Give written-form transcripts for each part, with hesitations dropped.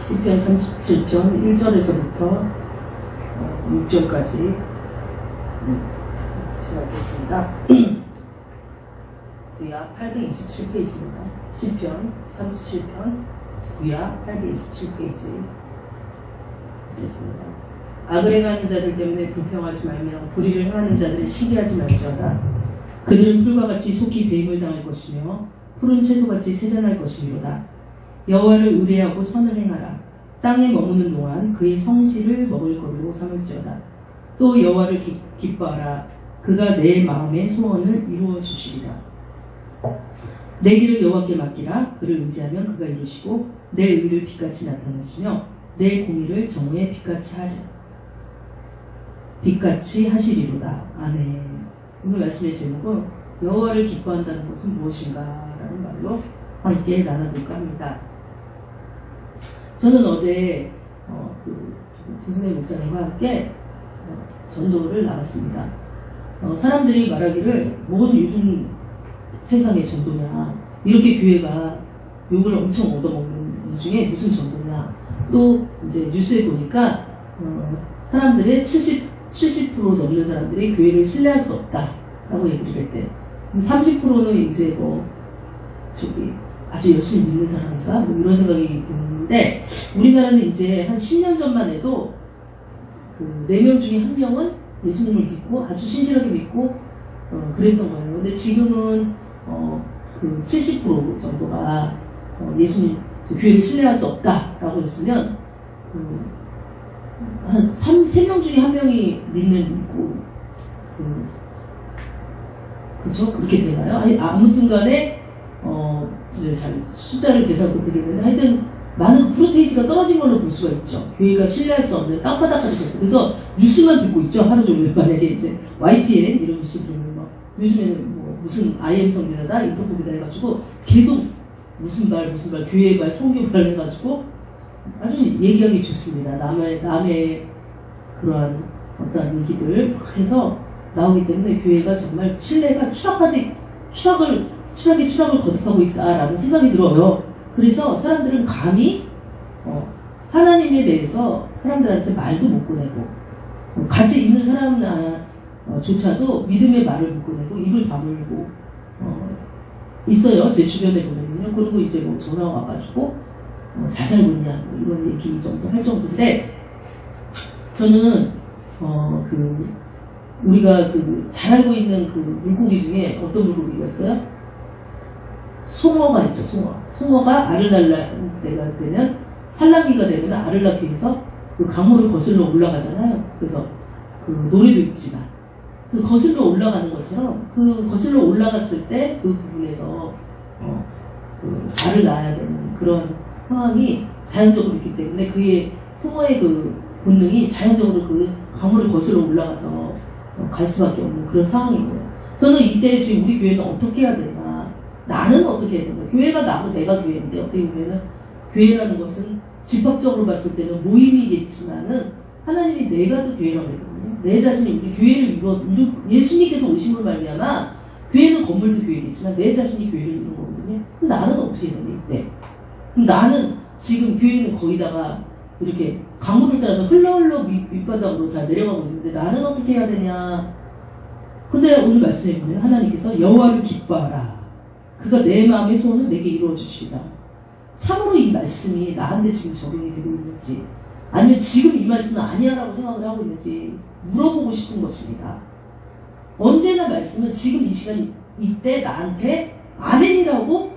시편 37편 1절에서부터 6절까지 시작하겠습니다. 구약 827페이지입니다. 시편 37편 구약 827페이지 읽겠습니다. 악을 행하는 자들 때문에 불평하지 말며 불의를 행하는 자들을 시기하지 말지어다. 그들은 풀과 같이 속히 배임을 당할 것이며 푸른 채소같이 세잔할 것이미로다. 여호와를 의뢰하고 선을 행하라. 땅에 머무는 동안 그의 성실을 먹을 것으로 삼을지어다. 또 여호와를 기뻐하라. 그가 내 마음의 소원을 이루어 주시리라. 내 길을 여호와께 맡기라. 그를 의지하면 그가 이루시고 내 의를 빛같이 나타내시며 내 공의를 정오에 빛같이 하시리로다. 아멘. 오늘 말씀의 제목은 여호와를 기뻐한다는 것은 무엇인가 라는 말로 함께 나눠볼까 합니다. 저는 어제 두 분의 목사님과 함께 전도를 나갔습니다. 사람들이 말하기를 뭔 요즘 세상의 전도냐, 이렇게 교회가 욕을 엄청 얻어먹는 중에 무슨 전도냐. 또 이제 뉴스에 보니까 사람들의 70% 넘는 사람들이 교회를 신뢰할 수 없다라고 얘기를 했대. 30%는 이제 아주 열심히 믿는 사람인가? 이런 생각이 드는데, 우리나라는 이제 한 10년 전만 해도 4명 중에 1명은 예수님을 믿고 아주 신실하게 믿고 그랬던 거예요. 근데 지금은 70% 정도가 예수님 교회를 신뢰할 수 없다라고 했으면 한 3명 중에 1명이 믿고 그죠? 그렇게 되나요? 아무튼 간에 잘 숫자를 계산 못 드리면 하여튼 많은 프로테이지가 떨어진 걸로 볼 수가 있죠. 교회가 신뢰할 수 없는 땅바닥까지 됐어요. 그래서 뉴스만 듣고 있죠. 하루 종일. 만약에 이제 YTN 이런 뉴스 들으면 요즘에는 무슨 IM 성명이다 인터뷰다 해가지고 계속 무슨 말 교회 말 성경 말 해가지고 아주 얘기하기 좋습니다. 남의 그러한 어떤 얘기들 막 해서 나오기 때문에 교회가 정말 신뢰가 추락이 추락을 거듭하고 있다라는 생각이 들어요. 그래서 사람들은 감히 하나님에 대해서 사람들한테 말도 못 꺼내고 같이 있는 사람조차도 믿음의 말을 못 꺼내고 입을 다물고 있어요. 제 주변에 보면요. 그리고 이제 전화 와가지고 잘 살고 있냐 이런 얘기 정도 할 정도인데, 저는 우리가 잘 알고 있는 물고기 중에 어떤 물고기였어요? 송어가 있죠. 송어가 알을 낳을 때가 되면, 산란기가 되면 알을 낳기 위해서 강물을 거슬러 올라가잖아요. 그래서 노래도 있지만 거슬러 올라가는 것처럼 거슬러 올라갔을 때 그 부분에서 알을 낳아야 되는 그런 상황이 자연적으로 있기 때문에 그의 송어의 본능이 자연적으로 강물을 거슬러 올라가서 갈 수밖에 없는 그런 상황이고요. 저는 이때 지금 우리 교회는 어떻게 해야 되나? 나는 어떻게 해야 되나? 교회가 나고 내가 교회인데, 어떻게 보면은 교회라는 것은 집합적으로 봤을 때는 모임이겠지만은 하나님이 내가 또 교회라고 했거든요. 내 자신이 우리 교회를 예수님께서 오심으로 말미암아 교회는 건물도 교회겠지만 내 자신이 교회를 이룬 거거든요. 그럼 나는 어떻게 해야 되나 이때? 그럼 나는 지금 교회는 거기다가 이렇게 강물을 따라서 흘러 밑바닥으로 다 내려가고 있는데 나는 어떻게 해야 되냐? 근데 오늘 말씀해 보면 하나님께서 여호와를 기뻐하라. 그가 내 마음의 소원을 내게 이루어 주시리다. 참으로 이 말씀이 나한테 지금 적용이 되고 있는지, 아니면 지금 이 말씀은 아니야라고 생각을 하고 있는지 물어보고 싶은 것입니다. 언제나 말씀은 지금 이 시간 이때 나한테 아멘이라고,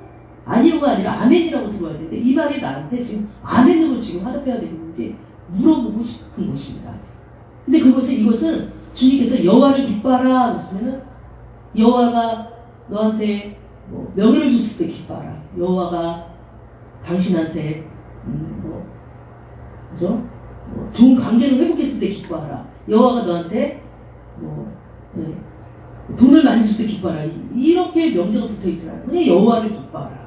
아니요가 아니라 아멘이라고 들어야 되는데 이 말이 나한테 지금 아멘으로 지금 화답해야 되는지 물어보고 싶은 것입니다. 근데 이것은 주님께서 여호와를 기뻐하라 했으면은 여호와가 너한테 명예를 줬을 때 기뻐하라. 여호와가 당신한테 그죠? 좋은 강제를 회복했을 때 기뻐하라. 여호와가 너한테 돈을 많이 줄 때 기뻐하라. 이렇게 명제가 붙어있지 않아요. 그냥 여호와를 기뻐하라.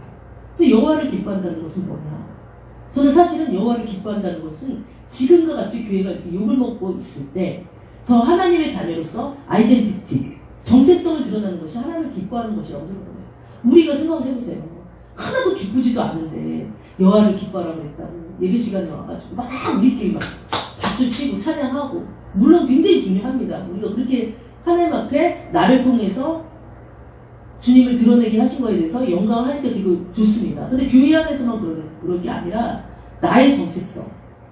근데 여호와를 기뻐한다는 것은 뭐냐? 저는 사실은 여호와를 기뻐한다는 것은 지금과 같이 교회가 이렇게 욕을 먹고 있을 때 더 하나님의 자녀로서 아이덴티티, 정체성을 드러나는 것이 하나님을 기뻐하는 것이라고 생각합니다. 우리가 생각을 해보세요. 하나도 기쁘지도 않은데 여호와를 기뻐하라고 했다고 예배 시간에 와가지고 막 우리끼리 막 박수 치고 찬양하고, 물론 굉장히 중요합니다. 우리가 그렇게 하나님 앞에 나를 통해서 주님을 드러내게 하신 거에 대해서 영광을 하니까 되게 좋습니다. 근데 교회 안에서만 그럴 게 아니라 나의 정체성,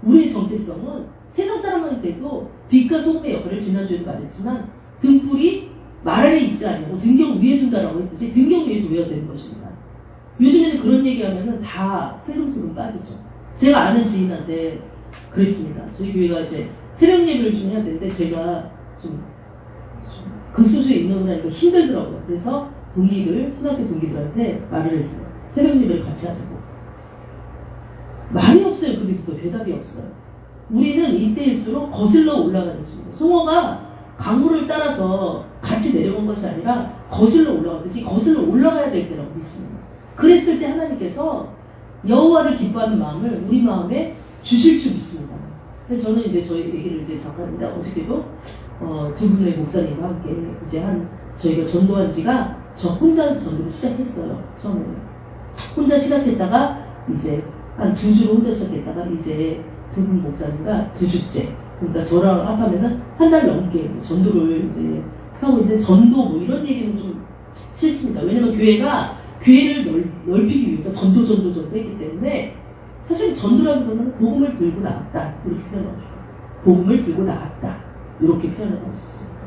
우리의 정체성은 세상 사람한테도 빛과 소금의 역할을 지난주에도 말했지만 등불이 말 아래 있지 아니고 등경 위에 둔다라고 했듯이 등경 위에 놓여야 되는 것입니다. 요즘에는 그런 얘기하면은 다 슬금슬금 빠지죠. 제가 아는 지인한테 그랬습니다. 저희 교회가 이제 새벽 예배를 좀 해야 되는데 제가 좀 극소수에 있는 거니까 힘들더라고요. 그래서 신학교 동기들한테 말을 했어요. 새벽 예배를 같이 하자고. 말이 없어요. 그때부터 대답이 없어요. 우리는 이때일수록 거슬러 올라가는 집이죠. 송어가 강물을 따라서 같이 내려온 것이 아니라 거슬러 올라가듯이 거슬러 올라가야 될 때라고 믿습니다. 그랬을 때 하나님께서 여호와를 기뻐하는 마음을 우리 마음에 주실 줄 믿습니다. 그래서 저는 이제 저희 얘기를 이제 잠깐 했는데 어저께도 두 분의 목사님과 함께 이제 저희가 전도한 지가 저 혼자 전도를 시작했어요. 처음에는 혼자 시작했다가 이제 한 2주로 혼자 시작했다가 이제 두 분 목사님과 2주째, 그러니까 저랑 합하면은 한 달 넘게 이제 전도를 이제 하고 있는데, 전도 뭐 이런 얘기는 좀 싫습니다. 왜냐면 교회가 교회를 넓히기 위해서 전도 했기 때문에 사실 전도라기보다는 복음을 들고 나갔다 이렇게 표현하고 싶어요. 복음을 들고 나갔다 이렇게 표현하고 싶습니다.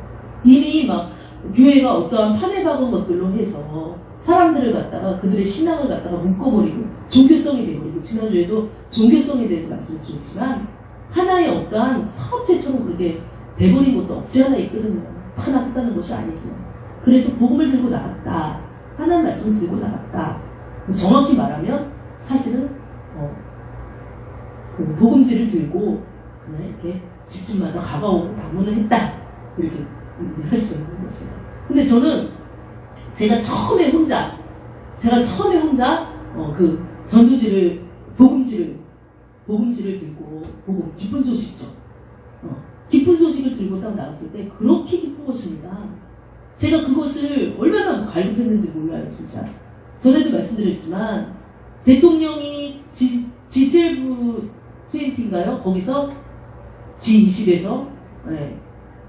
이미 막 교회가 어떠한 판에 박은 것들로 해서 사람들을 갖다가 그들의 신앙을 갖다가 묶어버리고 종교성이 되어버리고, 지난주에도 종교성에 대해서 말씀드렸지만 하나의 어떠한 사업체처럼 그렇게 돼버린 것도 없지 않아 있거든요. 다 나갔다는 것이 아니지만. 그래서 복음을 들고 나갔다, 하나님 말씀을 들고 나갔다. 정확히 말하면 사실은 그 복음지를 들고 그냥 이렇게 집집마다 가가오고 방문을 했다 이렇게 할 수가 있는 것입니다. 근데 저는 제가 처음에 혼자 그 전도지를 복음지를 들고, 복음 기쁜 소식이죠. 기쁜 소식을 들고 딱 나갔을 때 그렇게 기쁜 것입니다. 제가 그것을 얼마나 갈급했는지 몰라요, 진짜. 전에도 말씀드렸지만 대통령이 G12인가요? 거기서 G20에서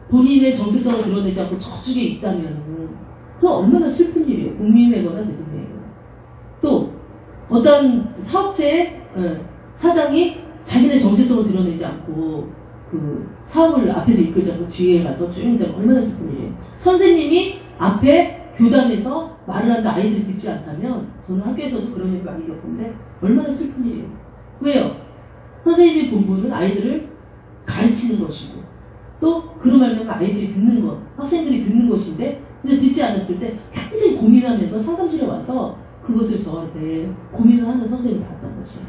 본인의 정체성을 드러내지 않고 저쪽에 있다면 그 얼마나 슬픈 일이에요. 국민회거나 대통령회거. 또 어떤 사업체의 사장이 자신의 정체성을 드러내지 않고 그 사업을 앞에서 이끌지 않고 뒤에 가서 쭉 있다면 얼마나 슬픈 일이에요. 선생님이 앞에 교단에서 말을 하는데 아이들이 듣지 않다면, 저는 학교에서도 그런 일을 많이 겪었는데 얼마나 슬픈 일이에요. 왜요? 선생님의 본분은 아이들을 가르치는 것이고, 또 그런 말하면 아이들이 듣는 것, 학생들이 듣는 것인데 이제 듣지 않았을 때 굉장히 고민하면서 상담실에 와서 그것을 저한테 고민을 하는 선생님을 봤던 것이에요.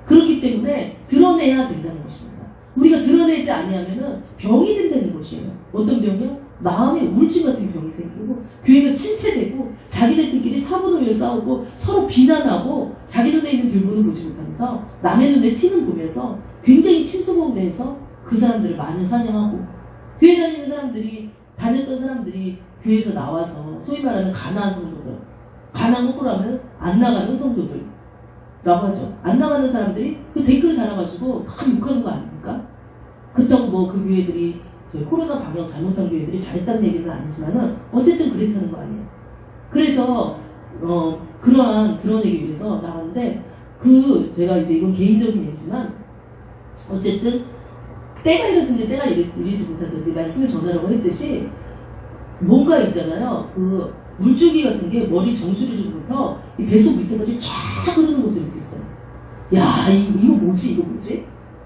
그렇기 때문에 드러내야 된다는 것입니다. 우리가 드러내지 않으면은 병이 된다는 것이에요. 어떤 병이요? 마음의 우울증 같은 병이 생기고, 교회가 침체되고, 자기들끼리 사분오열 싸우고, 서로 비난하고, 자기 눈에 있는 들보는 보지 못하면서 남의 눈에 튀는 보면서 굉장히 침소봉대해서 그 사람들을 많이 찬양하고, 교회 다녔던 사람들이 교회에서 나와서 소위 말하는 가난한 성도들, 가난 거꾸로 하면 안 나가는 성도들 라고 하죠. 안 나가는 사람들이 그 댓글을 달아가지고 다 욕하는 거 아닙니까? 그렇다고 뭐 그 교회들이 코로나 방역 잘못한 교회들이 잘했다는 얘기는 아니지만은 어쨌든 그랬다는 거 아니에요. 그래서 그러한 드러내기 위해서 나왔는데, 제가 이제 이건 개인적인 얘기지만 어쨌든 때가 이러든지 때가 이르지 못하든지 말씀을 전하라고 했듯이 뭔가 있잖아요. 그 물줄기 같은 게 머리 정수리부터 이 뱃속 밑에까지 쫙 흐르는 것을 느꼈어요. 야, 이거 뭐지?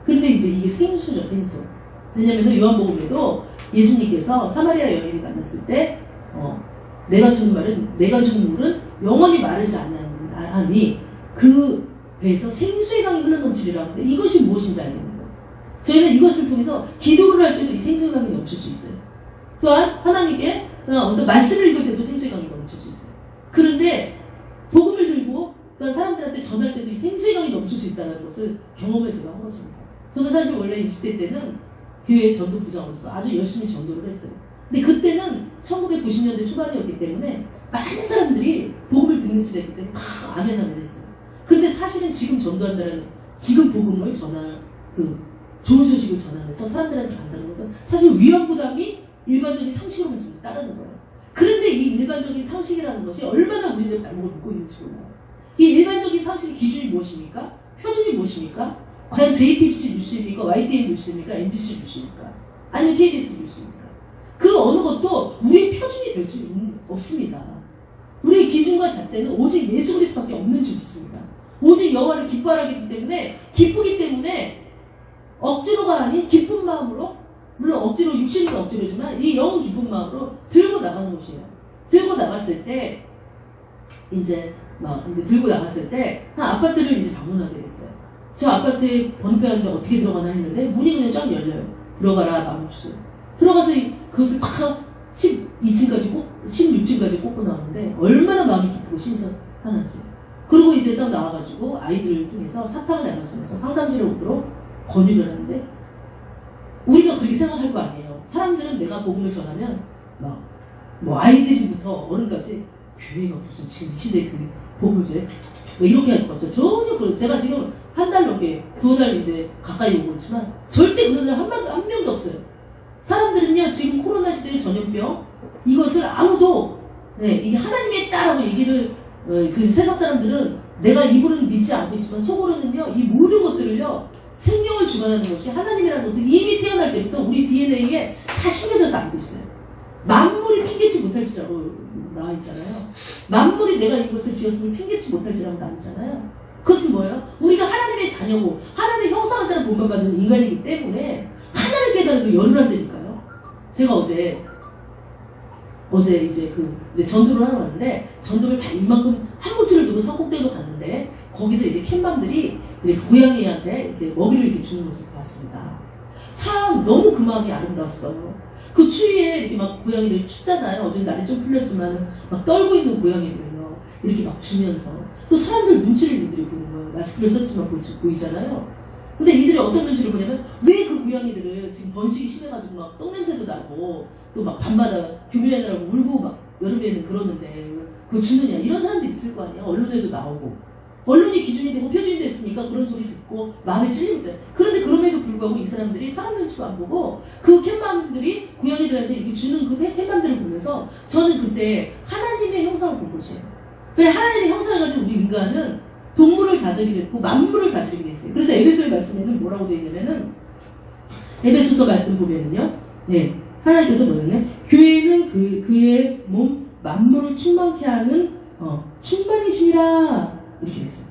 근데 이제 이게 생수죠, 생수. 왜냐면은 요한복음에도 예수님께서 사마리아 여인을 만났을 때, 내가 주는 물은 영원히 마르지 않으니 그 배에서 생수의 강이 흘러넘치리라고 하는데, 이것이 무엇인지 알겠는 거예요. 저희는 이것을 통해서 기도를 할 때도 이 생수의 강이 넘칠 수 있어요. 또한 하나님께 어떤 말씀을 읽을 때도 생수의 강이 넘칠 수 있어요. 그런데 복음을 들고 또한 사람들한테 전할 때도 이 생수의 강이 넘칠 수 있다는 것을 경험을 제가 한 것입니다. 저는 사실 원래 20대 때는 교회 전도부장으로서 아주 열심히 전도를 했어요. 근데 그때는 1990년대 초반이었기 때문에 많은 사람들이 복음을 듣는 시대였기 때문에 다 아멘 했어요. 근데 사실은 지금 전도한다는, 지금 복음을 좋은 소식을 전하면서 사람들한테 간다는 것은 사실 위험 부담이 일반적인 상식으로 따르는 거예요. 그런데 이 일반적인 상식이라는 것이 얼마나 우리들 발목을 묶고 있는지 몰라요. 이 일반적인 상식의 기준이 무엇입니까? 표준이 무엇입니까? 과연 JTBC 뉴스입니까? YTN 뉴스입니까? MBC 뉴스입니까? 아니면 KBS 뉴스입니까? 그 어느 것도 우리의 표준이 될 수 없습니다. 우리의 기준과 잣대는 오직 예수 그리스도밖에 없는 줄 믿습니다. 오직 여호와를 기뻐하기 때문에, 기쁘기 때문에 억지로가 아닌 기쁜 마음으로, 물론 억지로, 육신은 억지로지만 이 영은 기쁜 마음으로 들고 나가는 것이에요. 들고 나갔을 때 이제 들고 나갔을 때 한 아파트를 이제 방문하게 됐어요. 저 아파트에 번호표였는데 어떻게 들어가나 했는데 문이 그냥 쫙 열려요. 들어가라, 마음 주세요. 들어가서 그것을 딱 12층까지 16층까지 꽂고 나오는데 얼마나 마음이 기쁘고 신선하는지. 그리고 이제 딱 나와가지고 아이들을 통해서 사탕을 나눠주면서 상담실에 오도록 권유를 하는데, 우리가 그렇게 생각할 거 아니에요. 사람들은 내가 복음을 전하면 아이들부터 어른까지 교회가 무슨 지금 이 시대에 그 복음제 이렇게 할 거죠. 전혀 그런, 제가 지금 한 달 넘게, 2달 이제 가까이 오고 있지만 절대 그런 사람 한 명도 없어요. 사람들은요, 지금 코로나 시대의 전염병, 이것을 아무도, 이게 하나님의 있다라고 얘기를, 그 세상 사람들은 내가 입으로는 믿지 않고 있지만 속으로는요, 이 모든 것들을요, 생명을 주관하는 것이 하나님이라는 것을 이미 태어날 때부터 우리 DNA에 다 심겨져서 알고 있어요. 만물이 핑계치 못할지라고 나와 있잖아요. 만물이 내가 이것을 지었으면 핑계치 못할지라고 나와 있잖아요. 그것은 뭐예요? 우리가 하나님의 자녀고 하나님의 형상을 따라 본받는 인간이기 때문에 하나를 깨달아도 열을 한다니까요. 제가 어제 이제 전도를 하러 왔는데, 전도를 다 이만큼 한 무치를 두고 산꼭대기로 갔는데, 거기서 이제 캔맘들이 이렇게 고양이한테 이렇게 먹이를 이렇게 주는 모습을 봤습니다. 참 너무 그 마음이 아름다웠어요. 그 추위에 이렇게 막 고양이들 춥잖아요. 어제 날이 좀 풀렸지만 막 떨고 있는 고양이들요, 이렇게 막 주면서 또 사람들 눈치를 이들이 보는 거예요. 마스크를 썼지만 보이잖아요. 근데 이들이 어떤 눈치를 보냐면, 왜 그 고양이들을 지금 번식이 심해가지고 막 똥냄새도 나고 또 막 밤마다 교묘하느라고 울고 막 여름에는 그러는데 그거 주느냐, 이런 사람들이 있을 거 아니야. 언론에도 나오고, 언론이 기준이 되고 표준이 됐으니까 그런 소리 듣고 마음에 찔리죠. 그런데 그럼에도 불구하고 이 사람들이 사람 눈치도 안 보고 그 캣맘들이 고양이들한테 이렇게 주는 그 캣맘들을 보면서 저는 그때 하나님의 형상을 본 것이에요. 그래, 하나님의 형상을 가진 우리 인간은 동물을 다스리게 됐고 만물을 다스리게 됐어요. 그래서 에베소의 말씀에는 뭐라고 되어 있냐면은, 에베소서 말씀 보면은요, 하나님께서 뭐냐면, 교회는 그의 몸 만물을 충만케 하는 충만이시라, 이렇게 됐어요.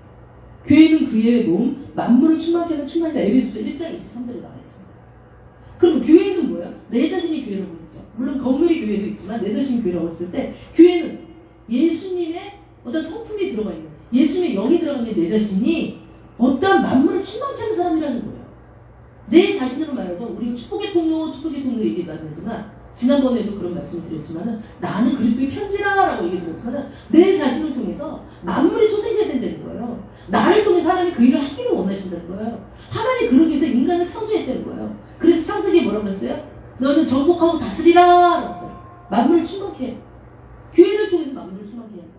교회는 그의 몸 만물을 충만케 하는 충만이다. 에베소서 1장 23절에 나와 있습니다. 그럼 교회는 뭐야? 내 자신이 교회라고 했죠. 물론 건물이 교회도 있지만 내 자신이 교회라고 했을 때, 교회는 예수님의 어떤 성품이 들어가 있는, 예수님의 영이 들어가 있는 내 자신이 어떤 만물을 충만케 하는 사람이라는 거예요. 내 자신으로 말해도 우리가 축복의 통로 얘기 많이 하지만, 지난번에도 그런 말씀을 드렸지만 나는 그리스도의 편지라라고 얘기드렸지만 내 자신을 통해서 만물이 소생해야 된다는 거예요. 나를 통해서 하나님이 그 일을 하기를 원하신다는 거예요. 하나님이 그러기 위해서 인간을 창조했다는 거예요. 그래서 창세기에 뭐라고 그랬어요? 너는 정복하고 다스리라 라고 했어요. 만물을 충만케 해. 교회를 통해서 만물을 충만케 한다.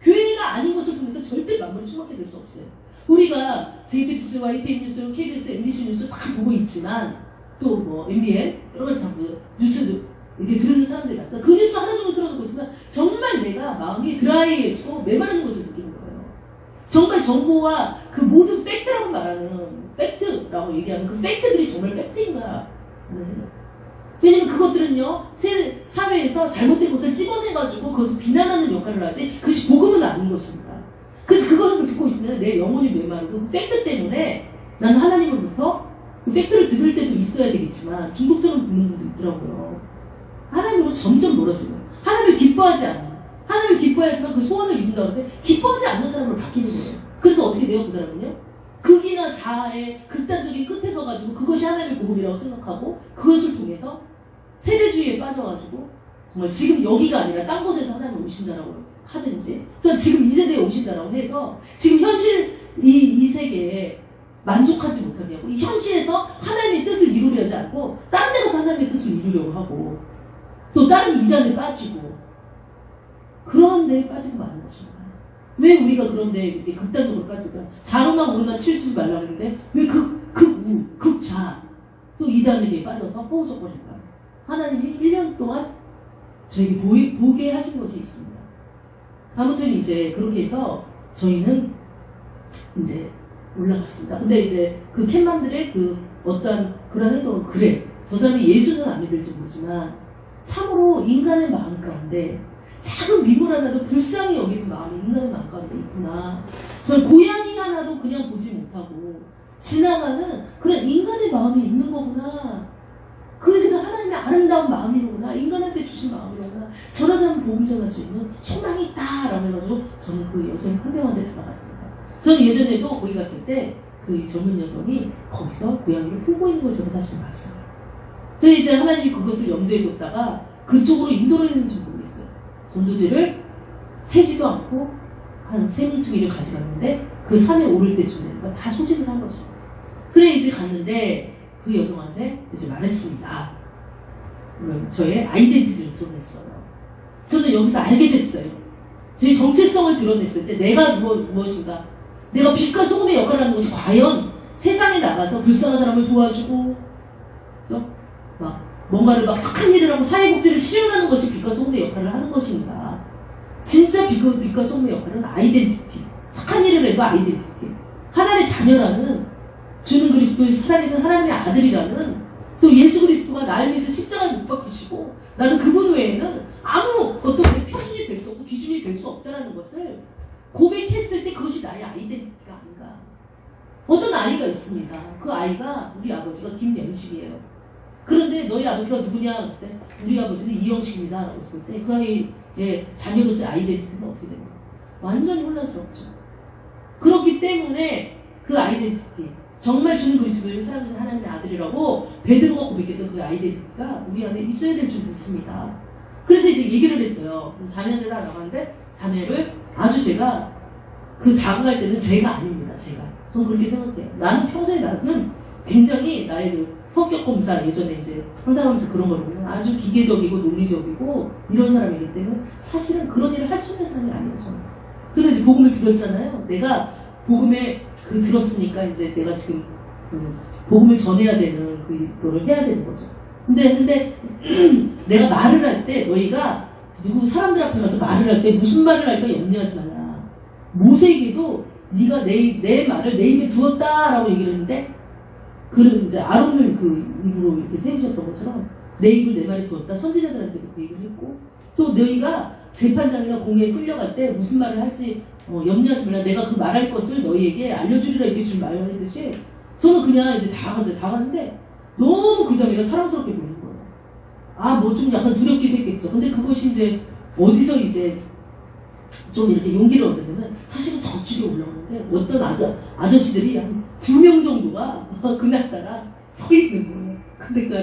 교회가 아닌 것을 통해서 절대 만물을 충만케 될 수 없어요. 우리가 JTBC, YTN 뉴스, KBS, MBC 뉴스 다 보고 있지만, 또 뭐 MBN 여러 가지 뉴스도 이렇게 들은 사람들이 많잖아. 그 뉴스 하루 종일 틀어놓고 있으면 정말 내가 마음이 드라이해지고 메마른 것을 느끼는 거예요. 정말 정보와 그 모든 팩트라고 말하는, 팩트라고 얘기하는 그 팩트들이 정말 팩트인가 하는 생각. 왜냐면 그것들은요, 사회에서 잘못된 것을 찝어내가지고 그것을 비난하는 역할을 하지, 그것이 복음은 아닌 것입니다. 그래서 그거를 듣고 있으면 내 영혼이 메마르고 그 팩트 때문에 나는 하나님으로부터 그 팩트를 들을 때도 있어야 되겠지만 중독적으로 듣는 분도 있더라고요. 하나님으로 점점 멀어지고, 하나님을 기뻐하지 않는, 하나님을 기뻐해야지만 그 소원을 이룬다고 하는데 기뻐하지 않는 사람으로 바뀌는 거예요. 그래서 어떻게 돼요, 그 사람은요? 극이나 자아의 극단적인 끝에 서가지고 그것이 하나님의 복음이라고 생각하고 그것을 통해서 세대주의에 빠져가지고 정말 지금 여기가 아니라 딴 곳에서 하나님이 오신다라고 하든지, 또는 지금 이 세대에 오신다라고 해서 지금 현실 이 세계에 만족하지 못하게 하고, 이 현실에서 하나님의 뜻을 이루려지 않고 다른 데 가서 하나님의 뜻을 이루려고 하고, 또 다른 이단에 빠지고, 그런 데에 빠지고 마는 것입니다. 왜 우리가 그런데 이렇게 극단적으로 빠질까? 자로나 오르나 치우치지 말라 그러는데 왜 극우, 극자 또 이단에게 빠져서 허우적거릴까? 하나님이 1년 동안 저에게 보게 하신 것이 있습니다. 아무튼 이제 그렇게 해서 저희는 이제 올라갔습니다. 근데 이제 그 캣맘들의 그 어떠한 그런 행동은 그래. 저 사람이 예수는 안 믿을지 모르지만 참으로 인간의 마음 가운데 작은 미물 하나도 불쌍히 여기는 마음이 인간의 마음 가운데 있구나. 저는 고양이 하나도 그냥 보지 못하고 지나가는 그런 인간의 마음이 있는 거구나. 그게 그냥 하나님의 아름다운 마음이로구나. 인간한테 주신 마음이로구나. 저런 사람 복음 전할 수 있는 소망이 있다라고 해가지고 저는 그 여성이 한 명한테 다가갔습니다. 저는 예전에도 거기 갔을 때 그 젊은 여성이 거기서 고양이를 풀고 있는 걸 제가 사실 봤어요. 근데 이제 하나님이 그것을 염두에 뒀다가 그쪽으로 인도를 했는지 모르겠어요. 전도지를 세지도 않고 한 세 뭉퉁이를 가져갔는데 그 산에 오를 때쯤에 다 소진을 한 거죠. 그래 이제 갔는데 그 여성한테 이제 말했습니다. 저의 아이덴티티를 드러냈어요. 저는 여기서 알게 됐어요. 저의 정체성을 드러냈을 때 내가 무엇인가, 내가 빛과 소금의 역할을 하는 것이 과연 세상에 나가서 불쌍한 사람을 도와주고, 그죠? 막 뭔가를 막 착한 일을 하고 사회복지를 실현하는 것이 빛과 소금의 역할을 하는 것인가? 진짜 빛과 소금의 역할은 아이덴티티. 착한 일을 해도 아이덴티티. 하나님의 자녀라는, 주는 그리스도의 살아계신 하나님의 아들이라는, 또 예수 그리스도가 나를 위해서 십자가에 못 박히시고 나도 그분 외에는 아무 어떤 표준이 될 수 없고 기준이 될 수 없다는 것을 고백했을 때 그것이 나의 아이덴티티가 아닌가. 어떤 아이가 있습니다. 그 아이가 우리 아버지가 김영식이에요. 그런데 너희 아버지가 누구냐? 그때 우리 아버지는 이영식입니다. 라고 했을 때 그 아이의 자녀로서의 아이덴티티는 어떻게 됩니까? 완전히 혼란스럽죠. 그렇기 때문에 그 아이덴티티, 정말 주는 그리스도의 사랑하는 하나님의 아들이라고 베드로가 고백했던 그 아이덴티티가 우리 안에 있어야 될 줄 믿습니다. 그래서 이제 얘기를 했어요. 자매한테 다 나갔는데 자매를 아주 제가 그 다가갈 때는 제가 아닙니다. 저는 그렇게 생각해요. 나는 평소에 나는 굉장히 나의 그 성격 검사 예전에 이제 상담하면서 그런 걸 보면 아주 기계적이고 논리적이고 이런 사람이기 때문에 사실은 그런 일을 할 수 있는 사람이 아니에요. 저는. 근데 이제 복음을 들었잖아요. 내가 복음에 들었으니까 이제 내가 지금 복음을 전해야 되는 그거를 해야 되는 거죠. 근데 내가 말을 할 때 너희가 누구 사람들 앞에 가서 말을 할 때 무슨 말을 할까 염려하지 말라. 모세에게도 네가 내 말을 내 입에 두었다라고 얘기를 했는데 그는 이제 아론을 그 입으로 이렇게 세우셨던 것처럼 내 입을 내 말에 두었다. 선지자들한테도 그 얘기를 했고 또 너희가 재판장이나 공회에 끌려갈 때 무슨 말을 할지 염려하지 말라. 내가 그 말할 것을 너희에게 알려주리라 이렇게 좀 말했듯이 저는 그냥 이제 다 갔는데 너무 그 자매가 사랑스럽게 보이는 거예요. 아, 뭐 좀 약간 두렵기도 했겠죠. 근데 그것이 이제 어디서 이제 좀 이렇게 용기를 얻으면은 사실은 저쪽에 올라오는데 어떤 아저씨들이 한 2명 정도가 그날따라 서 있는 거예요. 근데 그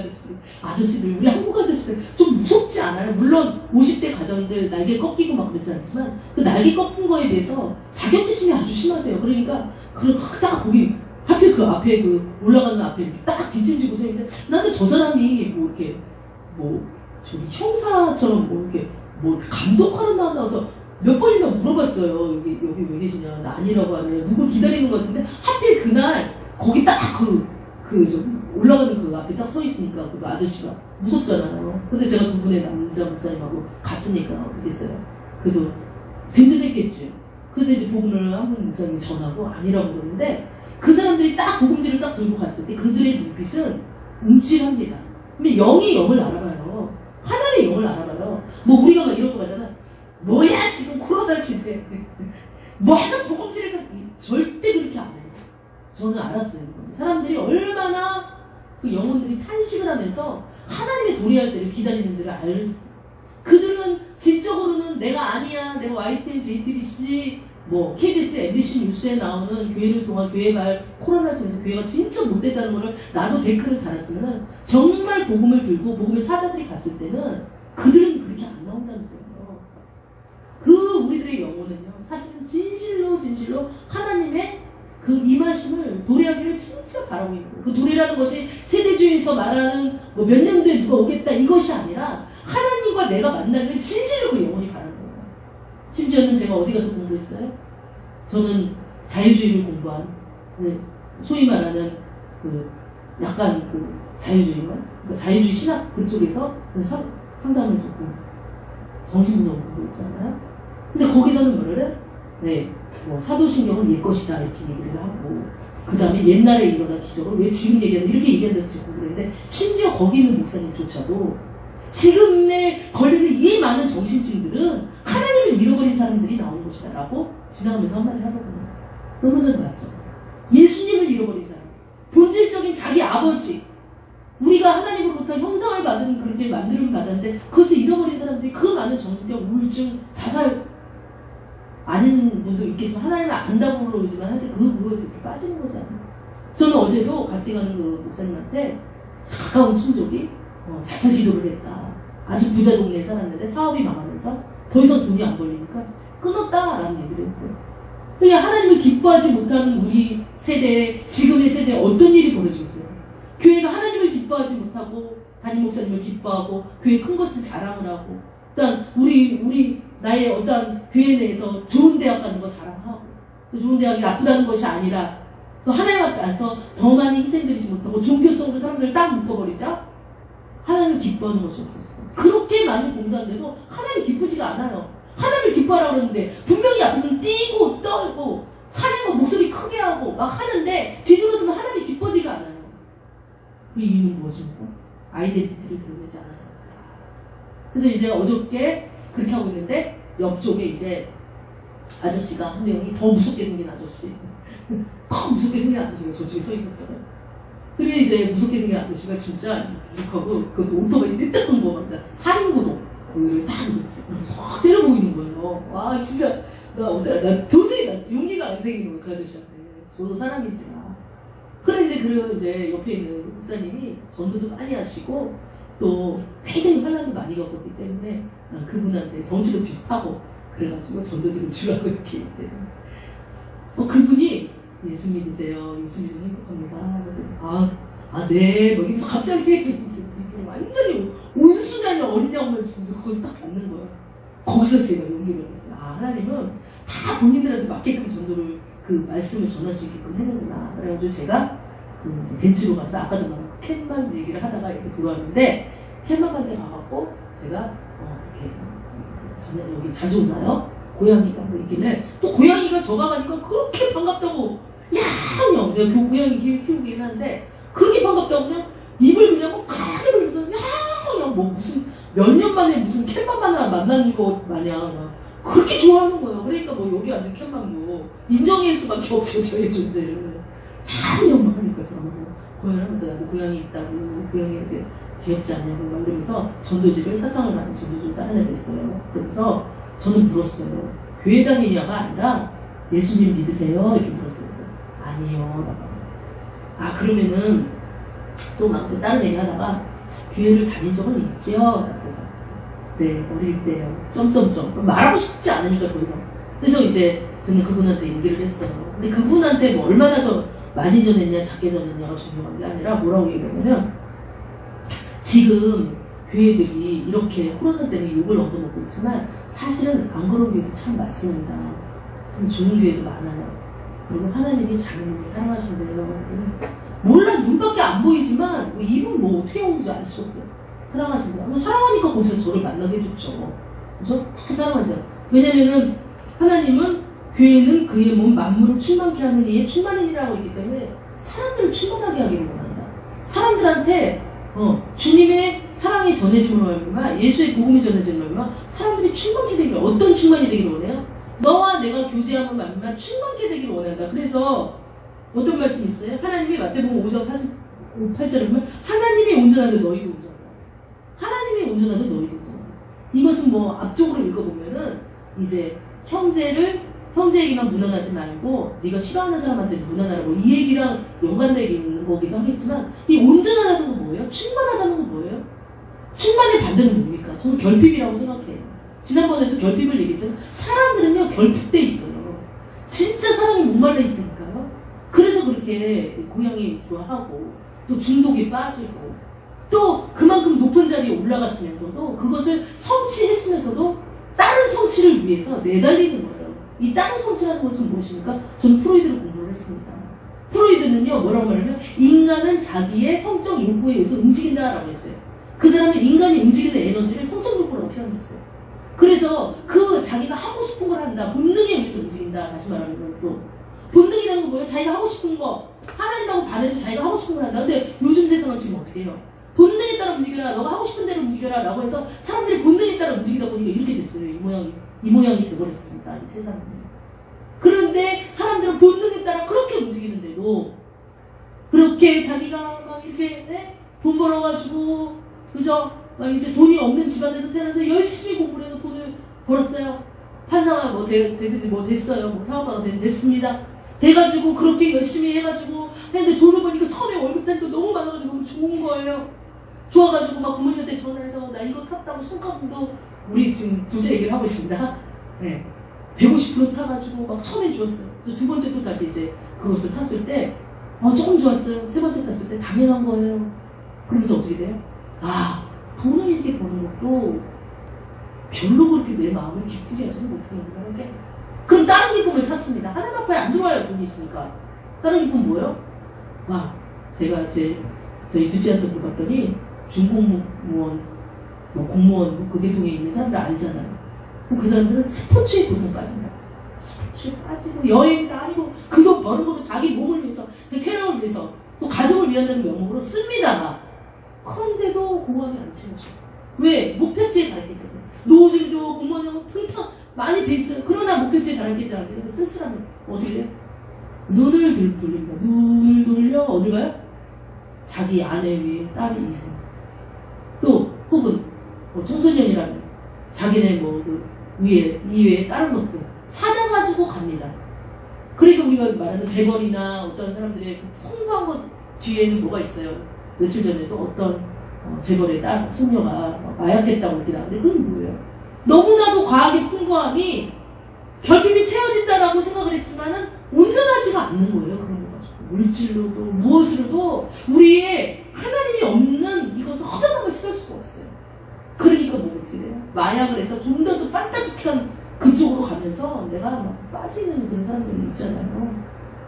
아저씨들, 우리 한국 아저씨들 좀 무섭지 않아요? 물론 50대 가정들 날개 꺾이고 막 그러지 않지만 그 날개 꺾은 거에 대해서 자격지심이 아주 심하세요. 그러니까 딱 거기 하필 그 앞에 그 올라가는 앞에 이렇게 딱 뒷짐지고 서 있는데 나는 저 사람이 뭐 이렇게 뭐 저기 형사처럼 뭐 이렇게 감독하러 나와서 몇 번이나 물어봤어요. 여기 왜 계시냐? 나 아니라고 하네. 누굴 기다리는 것 같은데 하필 그날 거기 딱 올라가는 그 앞에 딱 서 있으니까 그 아저씨가 무섭잖아요. 근데 제가 두 분의 남자 목사님하고 갔으니까 어떻겠어요? 그래도 든든했겠지. 그래서 이제 복음을 한 분 목사님이 전하고 아니라고 그러는데 그 사람들이 딱 복음지를 딱 들고 갔을 때 그들의 눈빛은 움찔합니다. 근데 영이 영을 알아봐요. 하나님의 영을 알아봐요. 뭐 우리가 막 이런 거 가잖아. 뭐야 지금 코로나 시대. 뭐 하나 복음지를 절대 그렇게 안 해요. 저는 알았어요. 사람들이 얼마나 그 영혼들이 탄식을 하면서 하나님의 도래할 때를 기다리는지를 알았어요. 그들은 지적으로는 내가 아니야. 내가 YTN, JTBC, 뭐 KBS, MBC 뉴스에 나오는 교회를 통한 교회 말 코로나를 통해서 교회가 진짜 못됐다는 거를 나도 댓글을 달았지만 정말 복음을 들고 복음의 사자들이 갔을 때는 그들은 그렇게 안 나온다는 거예요. 그 우리들의 영혼은요 사실은 진실로 하나님의 그 임하심을 도래하기를 진짜 바라고 있는 거예요. 그 도래라는 것이 세대주의에서 말하는 뭐 몇 년도에 누가 오겠다 이것이 아니라 하나님과 내가 만나기를 진실로 그 영혼이 바라는 거예요. 심지어는 제가 어디 가서 공부했어요? 저는 자유주의를 공부한, 소위 말하는 그 약간 그 자유주의만, 그러니까 자유주의 신학 그쪽에서 상담을 듣고 정신분석 공부했잖아요. 근데 거기서는 뭐를 해? 네, 뭐 사도신경은 옛 것이다 이렇게 얘기를 하고, 그 다음에 옛날에 일어난 기적을 왜 지금 얘기하는데 이렇게 얘기한다서 지금 공부를 했는데, 심지어 거기 있는 목사님조차도 지금에 걸리는 이 많은 정신증들은 하나님을 잃어버린 사람들이 나오는 것이다 라고 지나가면서 한마디 하거든요. 여러분들도 맞죠? 예수님을 잃어버린 사람, 본질적인 자기 아버지, 우리가 하나님으로부터 형상을 받은 그렇게 만들음을 받았는데 그것을 잃어버린 사람들이 그 많은 정신병, 우울증, 자살, 아는 분도 있겠지만 하나님을 안다고 그러지만 하여튼 그거에서 이렇게 빠지는 거잖아요. 저는 어제도 같이 가는 그 목사님한테 가까운 친족이 자살 기도를 했다. 아주 부자 동네에 살았는데 사업이 망하면서 더 이상 돈이 안 벌리니까 끊었다라는 얘기를 했어요. 그냥 하나님을 기뻐하지 못하는 우리 세대에, 지금의 세대에 어떤 일이 벌어지고 있어요? 교회가 하나님을 기뻐하지 못하고 담임 목사님을 기뻐하고 교회 큰 것을 자랑을 하고, 일단 우리 나의 어떤 교회 내에서 좋은 대학 가는 거 자랑하고, 또 좋은 대학이 나쁘다는 것이 아니라 또 하나님 앞에 와서 더 많이 희생드리지 못하고 종교성으로 사람들을 딱 묶어버리자 하나님을 기뻐하는 것이 없었어요. 그렇게 많은 봉사인데도 하나님이 기쁘지가 않아요. 하나님을 기뻐하라고 그러는데 분명히 앞에서는 뛰고 떨고 찬양하고 목소리 크게 하고 막 하는데 뒤돌아서면 하나님이 기뻐지가 않아요. 그 이유는 무엇입니까? 아이덴티티를 드러내지 않아서입니다. 그래서 이제 어저께 그렇게 하고 있는데 옆쪽에 이제 아저씨가 한 명이 더 무섭게 생긴 아저씨, 더 무섭게 생긴 아저씨가 저쪽에 서 있었어요. 그리고 이제 무섭게 생긴 아저씨가 진짜 이렇게 하고 그 오토바이 뜯던 거 맞아, 살인고도 거기를 딱 째려보고 있는 거예요. 와 진짜 나 도저히 용기가 안 생기는 거예요, 그 아저씨한테. 저도 사람이지만. 그래 이제 옆에 있는 목사님이 전도도 많이 하시고 또 굉장히 환란도 많이 겪었기 때문에 그분한테 덩치도 비슷하고 그래가지고 전도지를 주라고 이렇게 얘기해요. 그분이 예수 믿으세요. 예수 믿으면 행복합니다. 네. 뭐 이러면서 갑자기 완전히 온순한 어린 양을 진짜 거기서 딱 받는 거예요. 거기서 제가 용기를 냈어요. 하나님은 다 본인들한테 맞게끔 전도를 그 말씀을 전할 수 있게끔 해놓구나. 그래가지고 제가 그 이제 벤치로 가서 아까도 말한 그 캔만 얘기를 하다가 이렇게 돌아왔는데 캔만한테 가갖고 제가 이렇게 전에 여기 자주 오나요? 고양이가 뭐 있길래 또 고양이가 저 가가니까 그렇게 반갑다고 야옹 제가 고양이 키우긴 하는데 그렇게 반갑다고 그냥 입을 그냥 뭐 크게 벌면서 야옹 뭐 무슨 몇 년 만에 무슨 캔만 만나는 거 마냥 그렇게 좋아하는 거예요. 그러니까 뭐 여기 앉은 캔만 뭐 인정할 수밖에 없죠, 저의 존재를. 야옹 막 하니까 제가 뭐 고양이 하면서 나도 고양이 있다고 고양이 이렇게 귀엽지 않냐고 막 이러면서 전도지를 사탕을 받은 전도지를 다른 애가 있어요. 그래서 저는 물었어요. 교회 다니냐가 아니라 예수님 믿으세요? 이렇게 물었어요. 아니요. 그러면은 또 막 다른 얘기 하다가 교회를 다닌 적은 있지요? 네, 어릴 때요. 점점점. 말하고 싶지 않으니까 더 이상. 그래서 이제 저는 그분한테 얘기를 했어요. 근데 그분한테 뭐 얼마나 많이 전했냐, 작게 전했냐가 중요한 게 아니라 뭐라고 얘기하냐면 지금 교회들이 이렇게 코로나 때문에 욕을 얻어먹고 있지만 사실은 안 그런 교회도 참 많습니다. 참 좋은 교회도 많아요. 그리고 하나님이 자기를 사랑하신대요. 몰라, 눈밖에 안 보이지만 입은 뭐 어떻게 오는지 알 수 없어요. 사랑하신다. 사랑하니까 거기서 저를 만나게 해줬죠. 그래서 다 사랑하죠. 왜냐면은 하나님은 교회는 그의 몸 만물을 충만케 하는 이의 충만인이라고 있기 때문에 사람들을 충만하게 하기를 원한다. 사람들한테 주님의 사랑이 전해짐으로 말미암아 예수의 복음이 전해짐으로 말미암아 사람들이 충만케 되기를, 어떤 충만이 되기를 원해요? 너와 내가 교제하면 말미암아 충만케 되기를 원한다. 그래서 어떤 말씀이 있어요? 하나님이 마태복음 5장 48절에 보면 하나님이 온전한데 너희도 온전하다. 하나님이 온전한데 너희도 온전하다. 이것은 뭐 앞쪽으로 읽어보면은 이제 형제에게만 무난하지 말고 네가 싫어하는 사람한테 무난하라고 이 얘기랑 연관되어 있는 거기도 하겠지만 이 온전하다는 건 뭐예요? 충만하다는 건 뭐예요? 충만의 반대는 뭡니까? 저는 결핍이라고 생각해요. 지난번에도 결핍을 얘기했지만 사람들은요 결핍돼 있어요. 진짜 사랑이 목말라 있다니까요. 그래서 그렇게 고양이 좋아하고 또 중독에 빠지고 또 그만큼 높은 자리에 올라갔으면서도 그것을 성취했으면서도 다른 성취를 위해서 내달리는 거예요. 이 다른 성취라는 것은 무엇입니까? 전 프로이드를 공부를 했습니다. 프로이드는요, 뭐라고 말하면 인간은 자기의 성적 욕구에 의해서 움직인다라고 했어요. 그 사람은 인간이 움직이는 에너지를 성적 욕구라고 표현했어요. 그래서 그 자기가 하고 싶은 걸 한다, 본능에 의해서 움직인다. 다시 말하면 또 본능이라는 건 뭐예요? 자기가 하고 싶은 거, 하나님하고 반해도 자기가 하고 싶은 걸 한다. 근데 요즘 세상은 지금 어떻게 해요? 본능에 따라 움직여라, 너가 하고 싶은 대로 움직여라 라고 해서 사람들이 본능에 따라 움직이다 보니까 이렇게 됐어요. 이 모양이 돼버렸습니다. 이 세상은. 그런데 사람들은 본능에 따라 그렇게 움직이는데도 그렇게 자기가 막 이렇게 돈 벌어가지고 그죠? 막 이제 돈이 없는 집안에서 태어나서 열심히 공부를 해서 돈을 벌었어요. 판사가 뭐 되든지 뭐 됐어요. 뭐 사업가가 됐습니다. 돼가지고 그렇게 열심히 해가지고 했는데 돈을 버니까 처음에 월급 타니까 너무 많아가지고 너무 좋은 거예요. 좋아가지고 막 부모님한테 전화해서 나 이거 탔다고 손가락도 우리 지금 둘째 얘기를 하고 있습니다. 네. 150% 타가지고 막 처음에 좋았어요. 두 번째 또 다시 이제 그것을 탔을 때 조금 좋았어요. 세 번째 탔을 때 당연한 거예요. 그러면서 어떻게 돼요? 돈을 이렇게 버는 것도 별로 그렇게 내 마음을 기쁘게 하지는 못하는구나. 이렇게. 그럼 다른 기쁨을 찾습니다. 하나님 앞에 안 들어와요. 돈이 있으니까. 다른 기쁨 뭐예요? 제가 저희 둘째한테 물어봤더니 중공무원, 공무원, 그 계통에 있는 사람들 알잖아요. 그 사람들은 스포츠에 보통 빠진다. 스포츠에 빠지고 여행도 아니고 그 돈 버는 것도 자기 몸을 위해서, 제 쾌락을 위해서, 또 가족을 위한다는 명목으로 씁니다. 그런데도 공무원이 안 채워져. 왜? 목표치에 달했기 때문에. 노즐도 공무원하고 풍탕 많이 돼 있어요. 그러나 목표치에 달했기 때문에 쓸쓸하면 어떻게 돼요? 눈을 돌립니다. 눈을 돌려 어딜 가요? 자기 아내 위에 딸이 있어요. 또 혹은 청소년이라면 자기네 이외에 다른 것들 찾아가지고 갑니다. 그러니까 우리가 말하는 재벌이나 어떤 사람들의 풍부한 것 뒤에는 뭐가 있어요? 며칠 전에도 어떤 재벌의 딸, 손녀가 마약했다고 이렇게 나오는데 그건 뭐예요? 너무나도 과학의 풍부함이 결핍이 채워진다라고 생각을 했지만은 온전하지가 않는 거예요. 그런 거 가지고. 물질로도 무엇으로도 우리의 하나님이 없는 이것을 허전함을 채울 수가 없어요. 그러니까 어떻게 돼요? 마약을 해서 좀 더 판타지한 그쪽으로 가면서 내가 막 빠지는 그런 사람들이 있잖아요.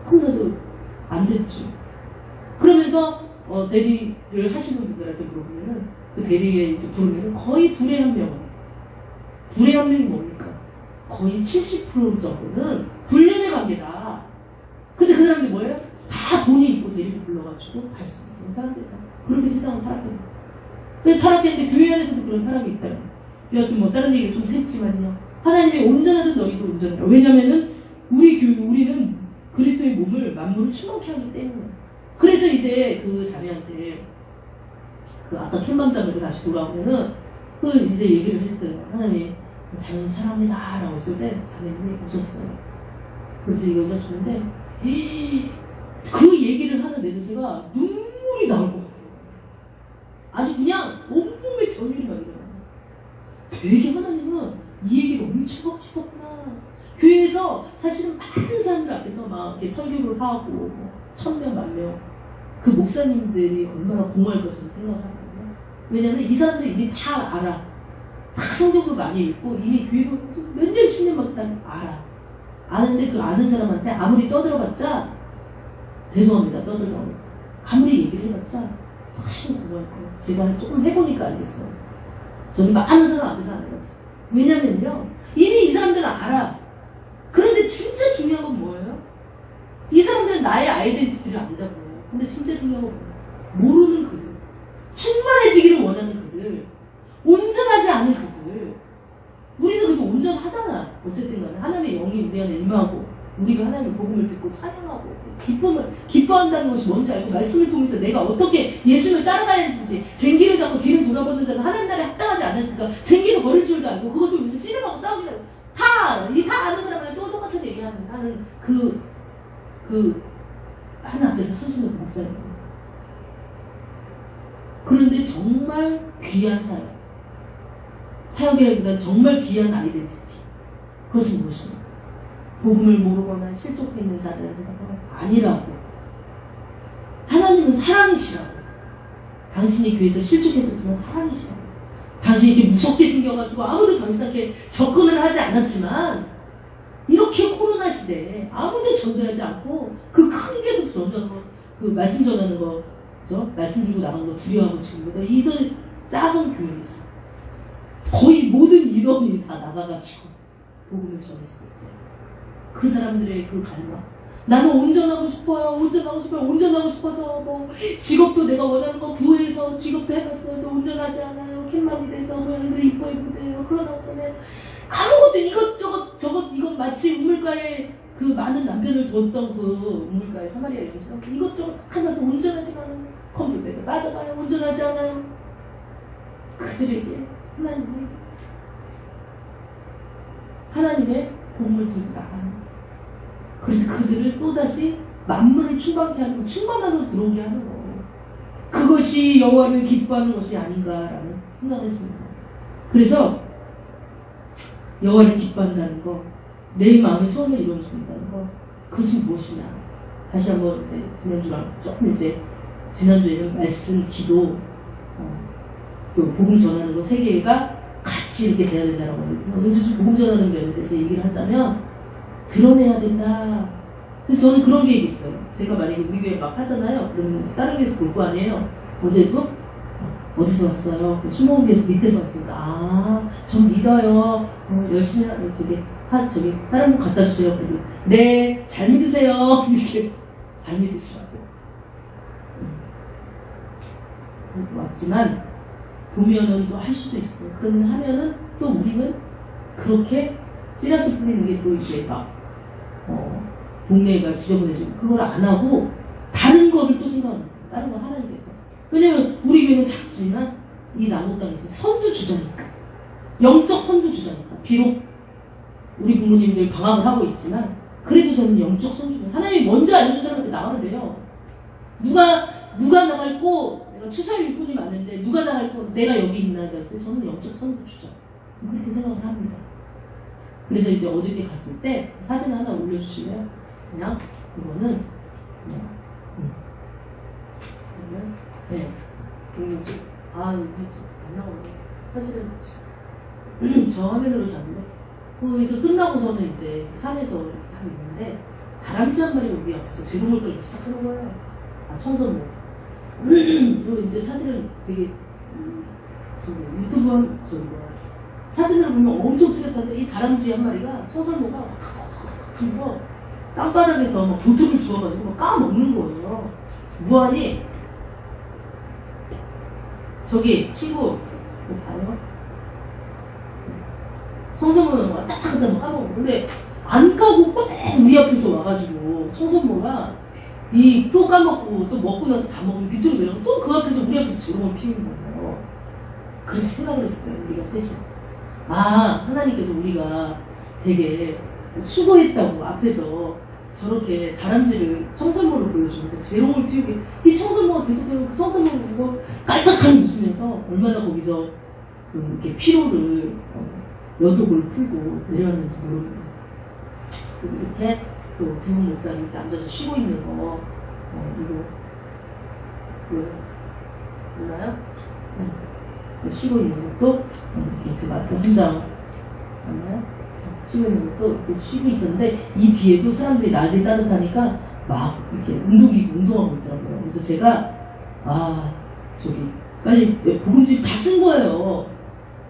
그런데도 안 됐죠. 그러면서 대리를 하시는 분들한테 물어보면은 그 대리에 이제 부르면은 거의 둘의 한 명이 뭡니까? 거의 70% 정도는 불륜의 관계다. 근데 그 사람들이 뭐예요? 다 돈이 있고 대리를 불러가지고 갈 수 있는 사람들이다. 그렇게 세상은 타락했다. 근데 타락했는데 교회 안에서도 그런 타락이 있다. 여하튼 다른 얘기를 좀 했지만요. 하나님이 온전하든 너희도 온전하다. 왜냐면은 우리는 그리스도의 몸을 만물을 충만케 하기 때문에. 그래서 이제 그 자매한테 아까 캔밤자매로 다시 돌아오면은 이제 얘기를 했어요. 하나님 자매는 사랑합니다 라고 했을 때 자매님이 웃었어요. 그래서 이거 여자주는데 그 얘기를 하는 내 자체가 눈물이 나올 것 같아요. 아주 그냥 온몸에 전율이 막 일어나요. 되게 하나님은 이 얘기를 엄청 하고 싶었구나. 교회에서 사실은 많은 사람들 앞에서 막 이렇게 설교를 하고 1000명, 10,000명 그 목사님들이 얼마나 공허할 것을 생각하거든요. 왜냐면 이 사람들이 이미 다 알아. 다 성경도 많이 읽고 이미 교회도 몇 년, 10년 막 다 알아. 아는데 그 아는 사람한테 아무리 떠들어봤자 죄송합니다. 떠들라고 아무리 얘기를 해봤자 사실은 공허할 거예요. 제가 조금 해보니까 알겠어요. 저는 많은 사람 앞에서 안 해봤죠. 왜냐면요. 이미 이 사람들은 알아. 그런데 진짜 중요한 건 뭐예요? 이 사람들은 나의 아이덴티티를 안다고요. 근데 진짜 중요한 건 뭐예요? 모르는 그들. 충만해지기를 원하는 그들. 온전하지 않은 그들. 우리는 그래도 온전하잖아. 어쨌든 간에 하나님의 영이 우리 안에 임하고 우리가 하나님의 복음을 듣고 찬양하고 기뻐한다는 것이 뭔지 알고 말씀을 통해서 내가 어떻게 예수님을 따라가야 하는지 쟁기를 잡고 뒤를 돌아보는 자는 하나님 나라에 합당하지 않았으니까 쟁기를 버릴 줄도 알고 그것을 위해서 씨름하고 싸우기도 하고 다 아는 사람한테 또 똑같은 얘기하는 하나 앞에서 서시는 목사님. 그런데 정말 귀한 사역이라기보다 정말 귀한 아이덴티티. 그것은 무엇입니까? 복음을 모르거나 실족해 있는 자들한테 가서는 아니라고. 하나님은 사랑이시라고. 당신이 교회에서 실족했었지만 사랑이시라고. 당신이 이렇게 무섭게 생겨가지고 아무도 당신한테 접근을 하지 않았지만 이렇게 코로나 시대에 아무도 전도하지 않고 그 큰 교회에서 전도하는 거, 그 말씀 전하는 거, 그죠? 말씀 들고 나가는 거 두려워하고 지금 이들 작은 교회에서 거의 모든 인원이 다 나가가지고 복음을 전했을 때 그 사람들의 그 갈망, 나는 온전하고 싶어요. 온전하고 싶어서 뭐 직업도 내가 원하는 거 구해서 직업도 해봤어요. 또 온전하지 않아요. 캔만이 돼서 모양도 이뻐 예쁘대요. 그러나 전에 아무것도 이것저것 이건 마치 우물가에 그 많은 남편을 뒀던 그 우물가에 사마리아 여인처럼 이것저것 하나도 온전하지 않은 컴퓨터에 빠져봐요. 온전하지 않아요. 그들에게 하나님의 복음을 들고 나가는 거예요. 그래서 그들을 또다시 만물을 충만케 하는 거, 충만함으로 들어오게 하는 거예요. 그것이 여호와를 기뻐하는 것이 아닌가라는 생각을 했습니다. 그래서 여호와를 기뻐한다는 거, 내 마음의 소원을 이루어준다는 거, 그것은 무엇이냐? 다시 한번 이제 지난주에는 말씀, 기도, 또 복음 전하는 거 세 개가 같이 이렇게 돼야 된다라고 하지만 오늘 복음 전하는 면에 대해서 얘기를 하자면 드러내야 된다. 그래서 저는 그런 계획이 있어요. 제가 만약에 우리 교회 막 하잖아요. 그러면 이제 다른 교회에서 볼 거 아니에요. 어제도 어디서 왔어요? 그 신봉교에서 밑에서 왔으니까 전 믿어요. 열심히 저기 다른 분 갖다 주세요. 그리고 네, 잘 믿으세요. 이렇게 잘 믿으시라고 왔지만 보면은 또 할 수도 있어요. 그러면 하면은 또 우리는 그렇게 찌라시 뿌리는 게 또 이제 막 동네가 지저분해지고 그걸 안 하고 다른 거를 또 생각합니다. 다른 거 하나님께서. 왜냐면 우리 교회는 작지만 이 남북땅에서 선두주자니까. 영적 선두주자니까. 비록 우리 부모님들 방학을 하고 있지만 그래도 저는 영적 선두주자. 하나님이 먼저 알려준 사람한테 나가면 돼요. 누가 나갈 거 내가 추수할 일꾼이 많은데 누가 나갈 거 내가 여기 있나 그래서 저는 영적 선두주자. 그렇게 생각을 합니다. 그래서 이제 어저께 갔을 때 사진 하나 올려주실래요? 그냥 이거는 네. 안 나오네. 사실은 저 화면으로 잡는데 이거 끝나고서는 이제 산에서 하고 있는데 다람쥐 한 마리가 우리 앞에서 제동을 떨기 시작하는 거예요. 청선모. 그리고 이제 사실은 되게 유튜브 사진을 보면 엄청 뚜렷한데 이 다람쥐 한 마리가 청설모가 그래서 땅바닥에서 막 도토리를 주워가지고 막 까먹는 거예요. 뭐하니? 저기 친구 봐요. 청설모는 막 딱 갖다 까먹어. 근데 안 까고 꼭 우리 앞에서 와가지고 청설모가 또 까먹고 또 먹고 나서 다 먹으면 밑으로 내려서 또 그 앞에서 우리 앞에서 조롱을 피우는 거예요. 그래서 생각을 했어요. 우리가 셋이. 하나님께서 우리가 되게 수고했다고 앞에서 저렇게 다람쥐를 청설모를 보여주면서 재롱을 피우게 이 청설모가 계속해서 그 청설모를 보고 깔딱하게 웃으면서 얼마나 거기서 이렇게 피로를 여독을 풀고 내려왔는지 모릅니다. 이렇게 또 부흥 목사님 이렇게 앉아서 쉬고 있는 거 이거 몰라요? 쉬고 있는 것도 이렇게 제가 한 장 쉬고 있는 것도 이렇게 쉬고 있었는데 이 뒤에도 사람들이 날이 따뜻하니까 막 이렇게 운동하고 있더라고요. 그래서 제가 저기 빨리 복음집 다 쓴 거예요.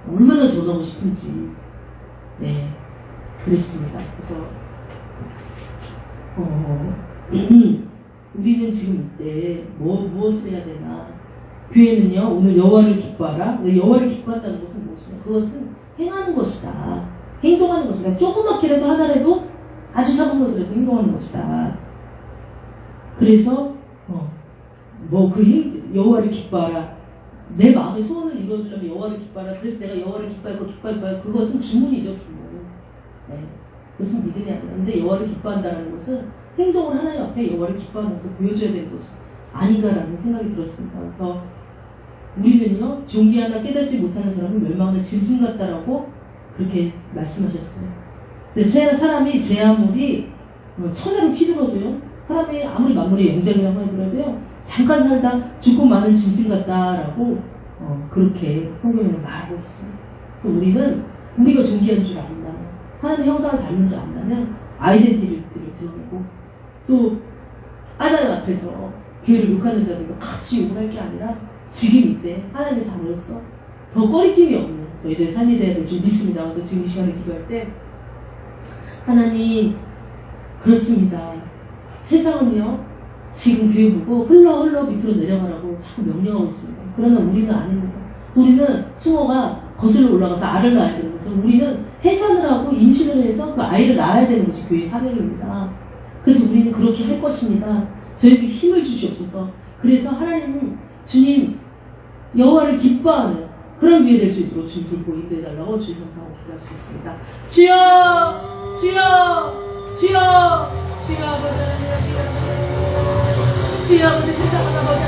얼마나 전하고 싶은지. 네, 그랬습니다. 그래서 우리는 지금 이때 무엇을 해야 되나? 교회는요, 오늘 여호와를 기뻐하라. 여호와를 기뻐한다는 것은 무엇이냐? 그것은 행하는 것이다. 행동하는 것이다. 조그맣게라도 하나라도 아주 작은 것이라도 행동하는 것이다. 그래서 여호와를 기뻐하라. 내 마음의 소원을 이루어주려면 여호와를 기뻐하라. 그래서 내가 여호와를 기뻐할 거야. 그것은 주문이죠, 주문. 네. 그것은 믿음이 아니라. 근데 여호와를 기뻐한다는 것은 행동을 하나님 앞에 여호와를 기뻐하는 것을 보여줘야 되는 것이 아닌가라는 생각이 들었습니다. 그래서 우리는요, 종기 하나 깨닫지 못하는 사람은 멸망하는 짐승 같다라고 그렇게 말씀하셨어요. 근데 사람이 제 아무리 천하로 휘둘러도요, 사람이 아무리 만물의 영장이라고 하더라도요, 잠깐 살다 죽고 마는 짐승 같다라고 그렇게 성경에는 말하고 있습니다. 우리는 우리가 존귀한 줄 안다면, 하나님의 형상을 닮은 줄 안다면 아이덴티티를 드러내고, 또 하나님 앞에서 교회를 욕하는 자들과 같이 욕을 할 게 아니라 지금 이때 하나님의 자녀로서 더 꺼리낌이 없는 저희들의 삶이 되어야 줄 믿습니다. 그래서 지금 이 시간에 기도할 때 하나님, 그렇습니다. 세상은요 지금 교회 보고 흘러 밑으로 내려가라고 자꾸 명령하고 있습니다. 그러나 우리는 아닙니다. 우리는 숭어가 거슬러 올라가서 알을 낳아야 되는 거죠. 우리는 해산을 하고 임신을 해서 그 아이를 낳아야 되는 것이 교회의 사명입니다. 그래서 우리는 그렇게 할 것입니다. 저희에게 힘을 주시옵소서. 그래서 하나님, 주님 여호와를 기뻐하는 그런 위에 될 수 있도록 주님 돌보 인도해달라고 주의 성사하고 기도하시겠습니다. 주여, 주여, 주여, 주여 아버지, 주여 아버지, 세상 하나가